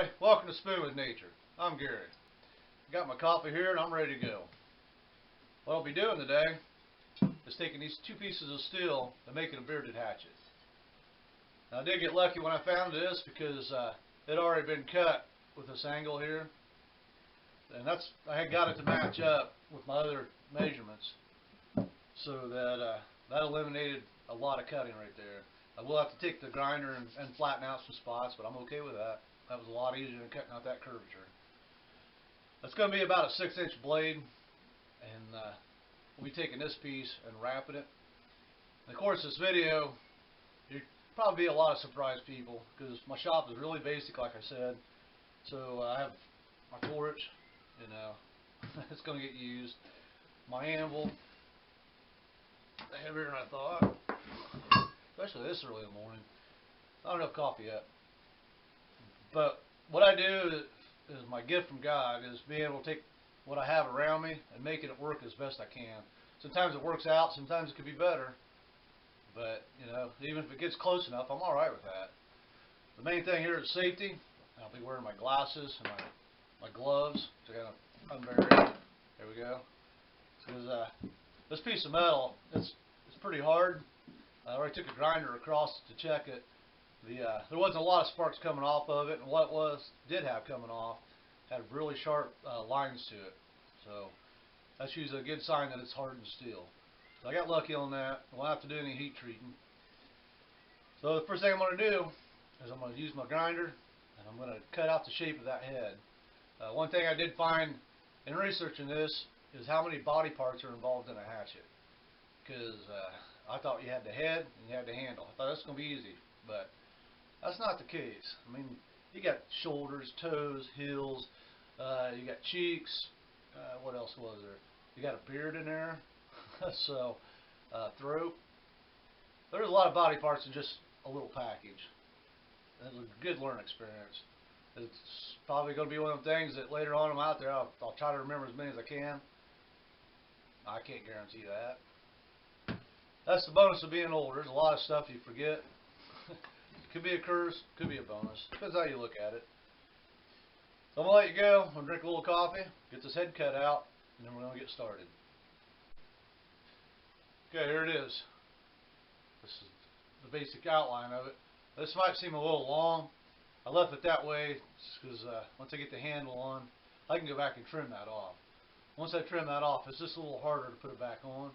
Hey, welcome to Spoon with Nature. I'm Gary. Got my coffee here and I'm ready to go. What I'll be doing today is taking these two pieces of steel and making a bearded hatchet. Now, I did get lucky when I found this because it had already been cut with this angle here, and I had got it to match up with my other measurements, so that eliminated a lot of cutting right there. I will have to take the grinder and flatten out some spots, but I'm okay with that. That was a lot easier than cutting out that curvature. That's going to be about a 6-inch blade, and we'll be taking this piece and wrapping it. And of course, this video, you'll probably be a lot of surprised people because my shop is really basic, like I said. So I have my torch, it's going to get used. My anvil, heavier than I thought, especially this early in the morning. Not enough coffee yet. But what I do is my gift from God is being able to take what I have around me and making it work as best I can. Sometimes it works out, sometimes it could be better. But, even if it gets close enough, I'm alright with that. The main thing here is safety. I'll be wearing my glasses and my gloves to kind of unbury. There we go. Because this piece of metal, it's pretty hard. I already took a grinder across to check it. There wasn't a lot of sparks coming off of it, and what it did have coming off had really sharp lines to it. So that's usually a good sign that it's hardened steel. So I got lucky on that. I won't have to do any heat treating. So the first thing I'm going to do is I'm going to use my grinder, and I'm going to cut out the shape of that head. One thing I did find in researching this is how many body parts are involved in a hatchet. Because I thought you had the head and you had the handle. I thought that's going to be easy, but that's not the case. I mean, you got shoulders, toes, heels, you got cheeks, what else was there? You got a beard in there, so throat. There's a lot of body parts in just a little package. It's a good learning experience. It's probably going to be one of the things that later on I'm out there, I'll try to remember as many as I can. I can't guarantee that. That's the bonus of being older. There's a lot of stuff you forget. Could be a curse, could be a bonus. Depends how you look at it. So I'm going to let you go. I'm going to drink a little coffee, get this head cut out, and then we're going to get started. Okay, here it is. This is the basic outline of it. This might seem a little long. I left it that way because once I get the handle on, I can go back and trim that off. Once I trim that off, it's just a little harder to put it back on.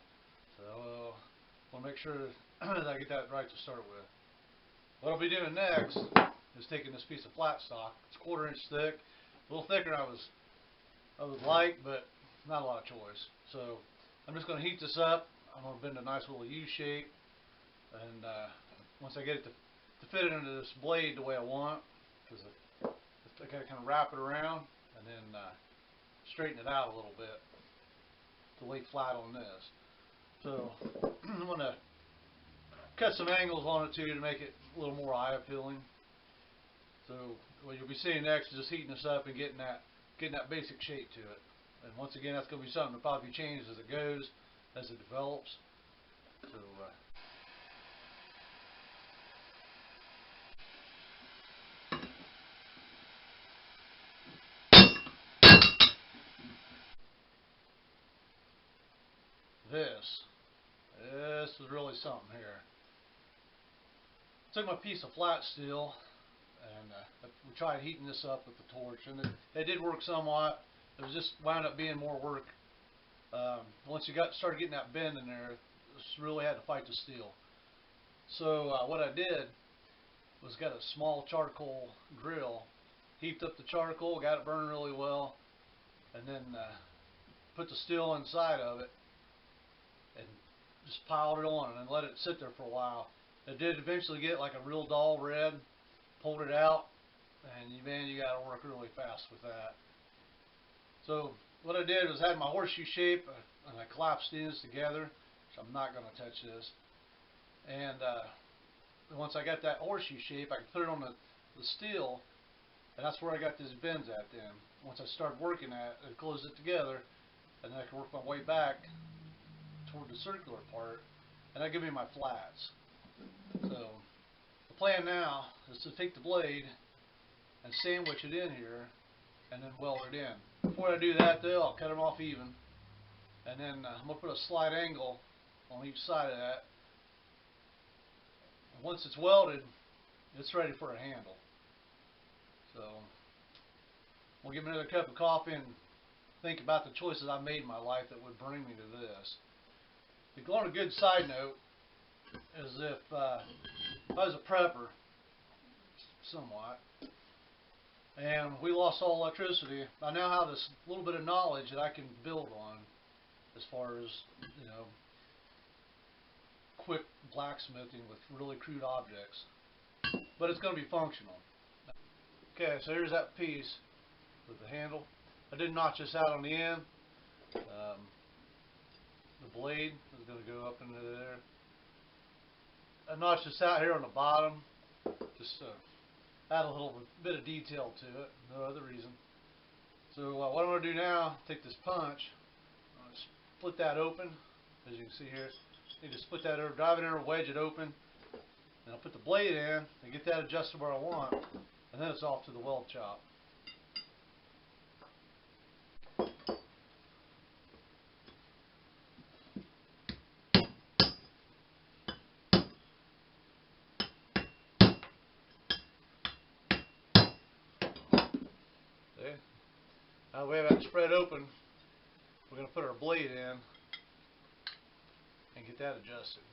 So I want to make sure that I get that right to start with. What I'll be doing next is taking this piece of flat stock. It's 1/4 inch thick, a little thicker than I would like, but not a lot of choice. So I'm just going to heat this up. I'm going to bend a nice little U shape, and once I get it to fit it into this blade the way I want, because I got to kind of wrap it around and then straighten it out a little bit to lay flat on this. So I'm going to cut some angles on it too to make it a little more eye appealing. So what you'll be seeing next is just heating this up and getting that basic shape to it. And once again, that's going to be something that probably changes as it goes, as it develops. So this is really something here. Took my piece of flat steel and we tried heating this up with the torch, and it did work somewhat. It was just wound up being more work. Once you started getting that bend in there, just really had to fight the steel. So what I did was got a small charcoal grill, heaped up the charcoal, got it burning really well, and then put the steel inside of it and just piled it on and then let it sit there for a while. It did eventually get like a real dull red. Pulled it out, and man, you got to work really fast with that. So what I did was had my horseshoe shape, and I collapsed these together. So I'm not going to touch this. And once I got that horseshoe shape, I could put it on the steel, and that's where I got these bends at. Then once I started working at it, I closed it together, and then I could work my way back toward the circular part, and that gave me my flats. So the plan now is to take the blade and sandwich it in here and then weld it in. Before I do that though, I'll cut them off even, and then I'm going to put a slight angle on each side of that. And once it's welded, it's ready for a handle. So we'll give me another cup of coffee and think about the choices I made in my life that would bring me to this. To go on a good side note, is if I was a prepper, somewhat, and we lost all electricity, I now have this little bit of knowledge that I can build on as far as, you know, quick blacksmithing with really crude objects. But it's going to be functional. Okay, so here's that piece with the handle. I did notch this out on the end. The blade is going to go up into there. I notched this out here on the bottom, just to add a little bit of detail to it, no other reason. So what I'm going to do now, take this punch, I'm going to split that open, as you can see here. I need to split that over, drive it in or wedge it open, and I'll put the blade in and get that adjusted where I want, and then it's off to the weld shop. Now we have that spread open, we're going to put our blade in and get that adjusted.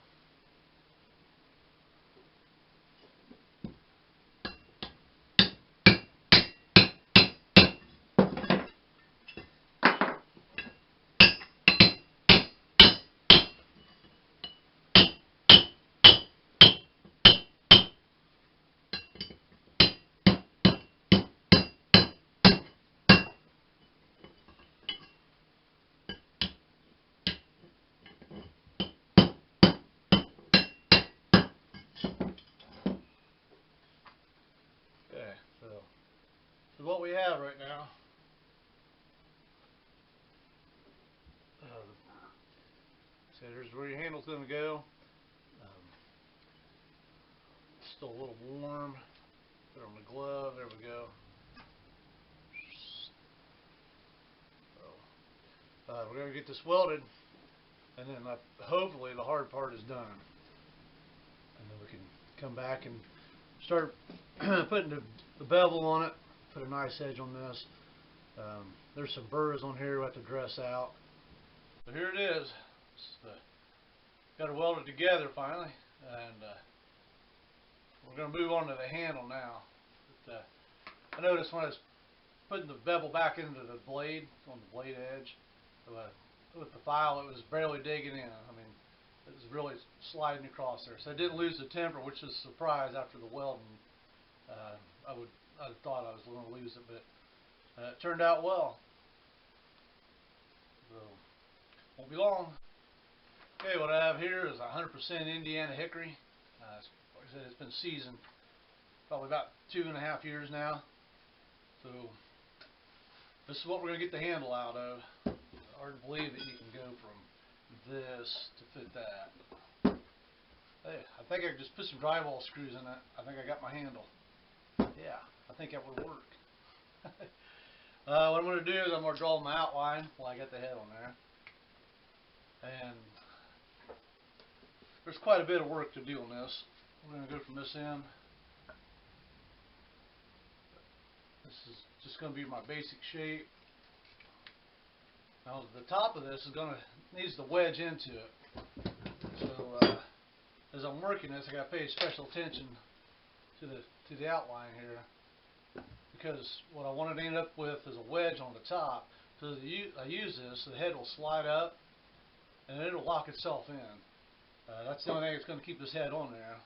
So what we have right now, so there's where your handle's going to go. Still a little warm. Put it on the glove. There we go. So, we're going to get this welded, and then hopefully the hard part is done, and then we can come back and start putting the bevel on it. Put a nice edge on this. There's some burrs on here we have to dress out. But here it is. Got it welded together finally, and we're going to move on to the handle now. But, I noticed when I was putting the bevel back into the blade, on the blade edge, with the file, it was barely digging in. I mean, it was really sliding across there. So I didn't lose the temper, which was a surprise after the welding. I thought I was going to lose it, but it turned out well. So, won't be long. Okay, what I have here is 100% Indiana hickory. Like I said, it's been seasoned probably about 2.5 years now. So this is what we're going to get the handle out of. Hard to believe that you can go from this to fit that. Hey, I think I just put some drywall screws in it. I think I got my handle. Yeah, I think that would work. What I'm going to do is I'm going to draw my outline while I got the head on there. And there's quite a bit of work to do on this. We're going to go from this end. This is just going to be my basic shape. Now the top of this is needs to wedge into it. So as I'm working this, I got to pay special attention to the outline here, because what I want to end up with is a wedge on the top. So as I use this, the head will slide up and it'll lock itself in. That's the only thing that's going to keep this head on there.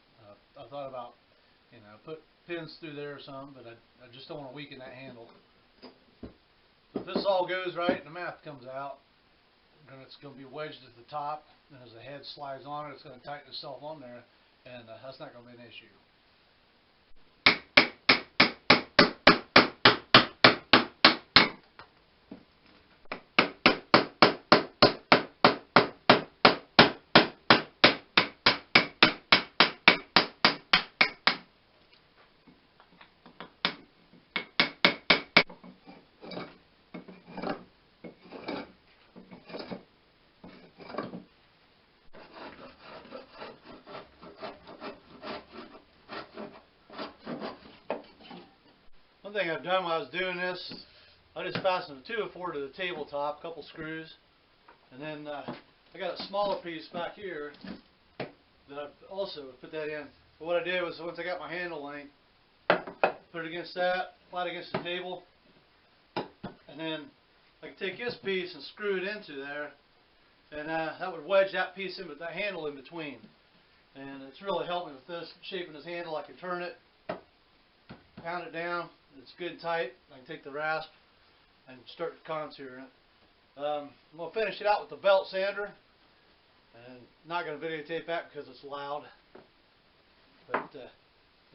I thought about, put pins through there or something, but I just don't want to weaken that handle. So if this all goes right and the math comes out, then it's going to be wedged at the top, and as the head slides on it, it's going to tighten itself on there, and that's not going to be an issue. thing I've done while I was doing this, I just fastened the 2-4 to the tabletop, a couple screws, and then I got a smaller piece back here that I've also put that in. But what I did was, once I got my handle length, put it against that, flat against the table, and then I could take this piece and screw it into there, and that would wedge that piece in with that handle in between. And it's really helped me with this, shaping this handle. I can turn it, pound it down, it's good and tight. I can take the rasp and start contouring it. I'm going to finish it out with the belt sander, and not going to videotape that because it's loud. But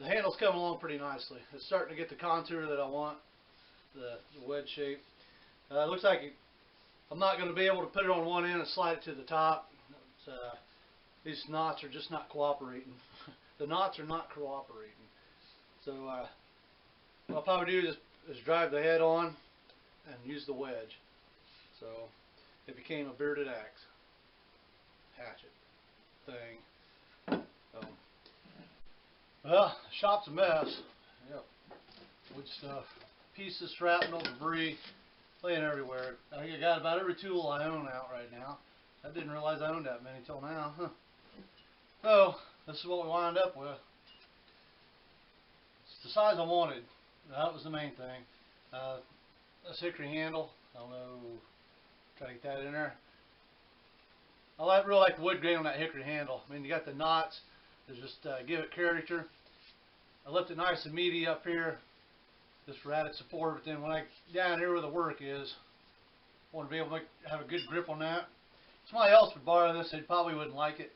the handle's coming along pretty nicely. It's starting to get the contour that I want, the wedge shape. It looks like I'm not going to be able to put it on one end and slide it to the top. These knots are just not cooperating. The knots are not cooperating. So what I'll probably do is drive the head on and use the wedge. So it became a bearded axe hatchet thing. Well, the shop's a mess. Yep. Wood stuff, pieces, shrapnel, debris, laying everywhere. I think I got about every tool I own out right now. I didn't realize I owned that many till now. Huh. So this is what we wound up with. It's the size I wanted. That was the main thing. This hickory handle, I don't know, try to get that in there. I really like the wood grain on that hickory handle. I mean, you got the knots to just give it character. I left it nice and meaty up here, just for added support. But then when I down here where the work is, I want to be able to have a good grip on that. If somebody else would borrow this, they probably wouldn't like it,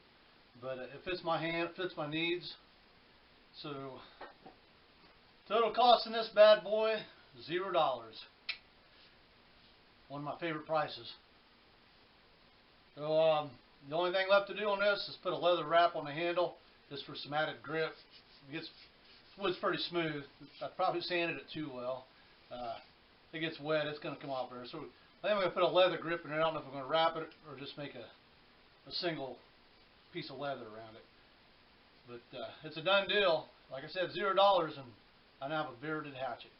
but it fits my hand, it fits my needs. So total cost in this bad boy, $0. One of my favorite prices. So the only thing left to do on this is put a leather wrap on the handle, just for some added grip. Wood's pretty smooth. I probably sanded it too well. If it gets wet, it's going to come off there. So I think I'm going to put a leather grip in it. I don't know if I'm going to wrap it or just make a single piece of leather around it. But it's a done deal. Like I said, $0, and I now have a bearded hatchet.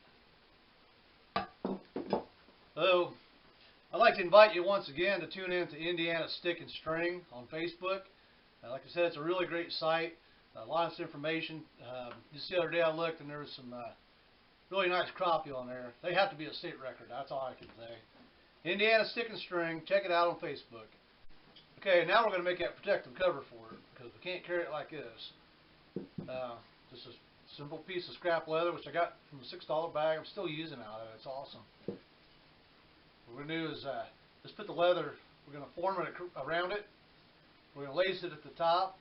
So I'd like to invite you once again to tune in to Indiana Stick and String on Facebook. Like I said, it's a really great site. A lot of information. Just the other day I looked and there was some really nice crappie on there. They have to be a state record. That's all I can say. Indiana Stick and String. Check it out on Facebook. Okay, now we're going to make that protective cover for it because we can't carry it like this. Just a simple piece of scrap leather, which I got from a $6 bag. I'm still using out of it. It's awesome. What we're going to do is just put the leather, we're going to form it around it. We're going to lace it at the top.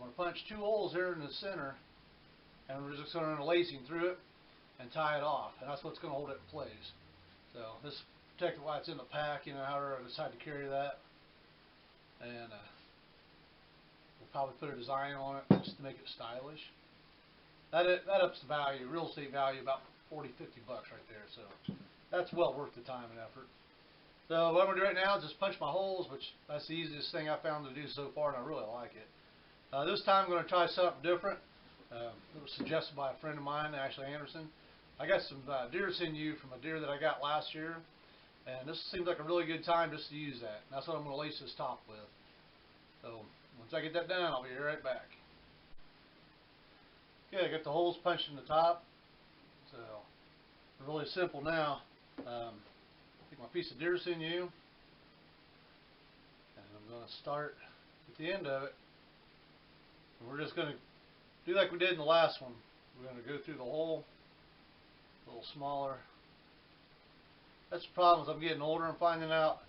I'm going to punch 2 holes here in the center, and we're just going to run a lacing through it and tie it off. And that's what's going to hold it in place. So this is protected while it's in the pack, you know, however I decide to carry that. And we'll probably put a design on it just to make it stylish. That ups the value, real estate value, about $40–50 right there. So that's well worth the time and effort. So what I'm going to do right now is just punch my holes, which that's the easiest thing I've found to do so far, and I really like it. This time I'm going to try something different. It was suggested by a friend of mine, Ashley Anderson. I got some deer sinew from a deer that I got last year, and this seems like a really good time just to use that. And that's what I'm going to lace this top with. So once I get that done, I'll be right back. Okay, I got the holes punched in the top. So really simple now. Take my piece of deer sinew, and I'm going to start at the end of it. And we're just going to do like we did in the last one. We're going to go through the hole, a little smaller. That's the problem as I'm getting older. I'm finding out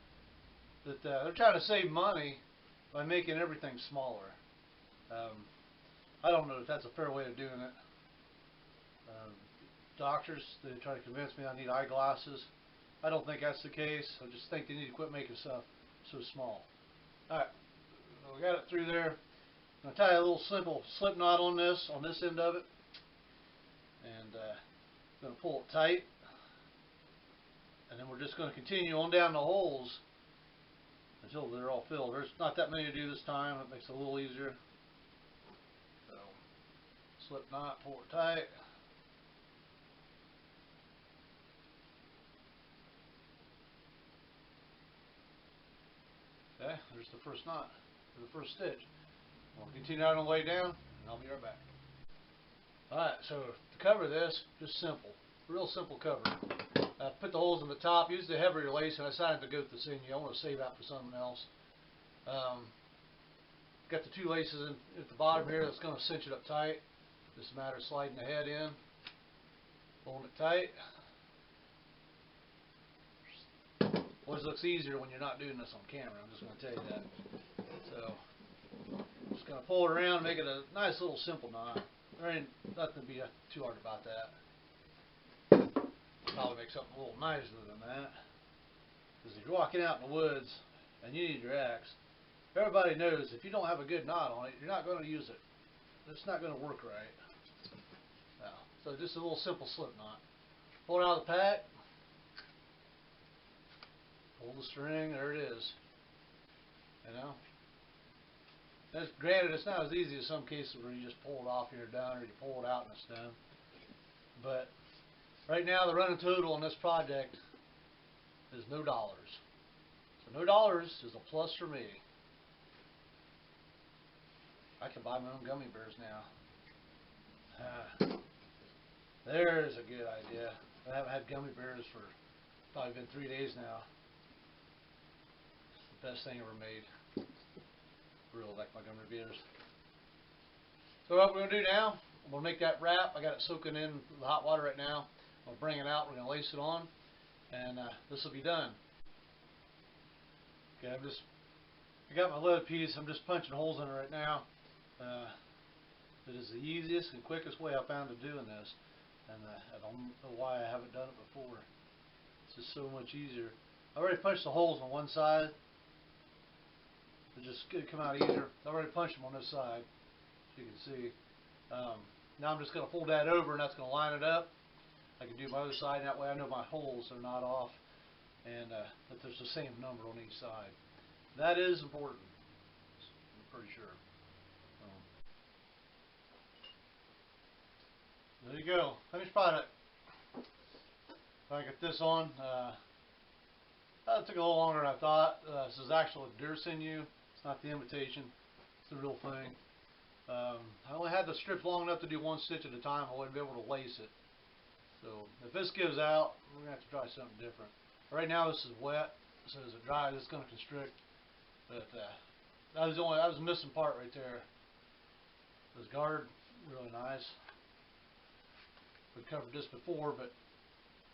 that they're trying to save money by making everything smaller. I don't know if that's a fair way of doing it. Doctors, they try to convince me I need eyeglasses. I don't think that's the case. I just think they need to quit making stuff so small. Alright, we got it through there. I'm going to tie a little simple slip knot on this end of it. And I'm going to pull it tight. And then we're just going to continue on down the holes until they're all filled. There's not that many to do this time. It makes it a little easier. So, slip knot, pull it tight. Okay, there's the first knot, or the first stitch. We'll continue out on the way down, and I'll be right back. Alright, so to cover this, just simple. Real simple cover. Put the holes in the top, use the heavier lace, and I decided to go with the sinew. I want to save that for something else. Got the two laces at the bottom here that's going to cinch it up tight. Just a matter of sliding the head in, pulling it tight. Always looks easier when you're not doing this on camera, I'm just going to tell you that. So, just going to pull it around and make it a nice little simple knot. There ain't nothing to be too hard about that. Probably make something a little nicer than that. Because if you're walking out in the woods and you need your axe, everybody knows if you don't have a good knot on it, you're not going to use it. It's not going to work right. No. So just a little simple slip knot. Pull it out of the pack. Pull the string. There it is. You know. Granted, it's not as easy as some cases where you just pull it off and you're done, or you pull it out and it's done. But right now, the running total on this project is no dollars. So no dollars is a plus for me. I can buy my own gummy bears now. There's a good idea. I haven't had gummy bears for probably been 3 days now. It's the best thing ever made. Really like my gummy bears. So what we're going to do now, I'm going to make that wrap. I got it soaking in the hot water right now. I'm going to bring it out. We're going to lace it on, and this will be done. Okay, I got my lead piece. I'm just punching holes in it right now. It is the easiest and quickest way I found of doing this, and I don't know why I haven't done it before. It's just so much easier. I already punched the holes on one side. It's just going to come out easier. I already punched them on this side, as you can see. Now I'm just going to fold that over, and that's going to line it up. I can do my other side, and that way I know my holes are not off, and that there's the same number on each side. That is important, I'm pretty sure. There you go. Finished product. If I get this on, it took a little longer than I thought. This is actual deer sinew. It's not the imitation. It's the real thing. I only had the strips long enough to do one stitch at a time. I wouldn't be able to lace it. So if this gives out, we're going to have to try something different. Right now this is wet, so as it dries it's going to constrict. But that was the missing part right there. This guard, really nice. We covered this before, but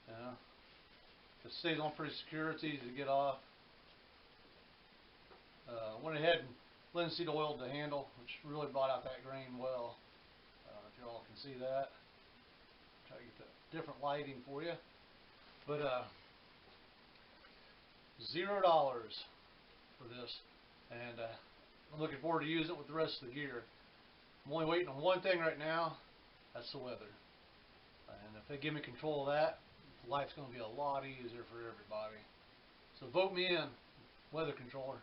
you know, it stays on pretty secure. It's easy to get off. Went ahead and linseed oiled the handle, which really brought out that grain well. I don't know if you all can see that. Try to get the different lighting for you. But $0 for this, and I'm looking forward to using it with the rest of the gear. I'm only waiting on one thing right now. That's the weather. And if they give me control of that, life's going to be a lot easier for everybody. So vote me in, weather controller.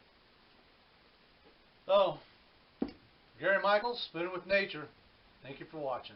So, Gary Michaels, Spinning with Nature. Thank you for watching.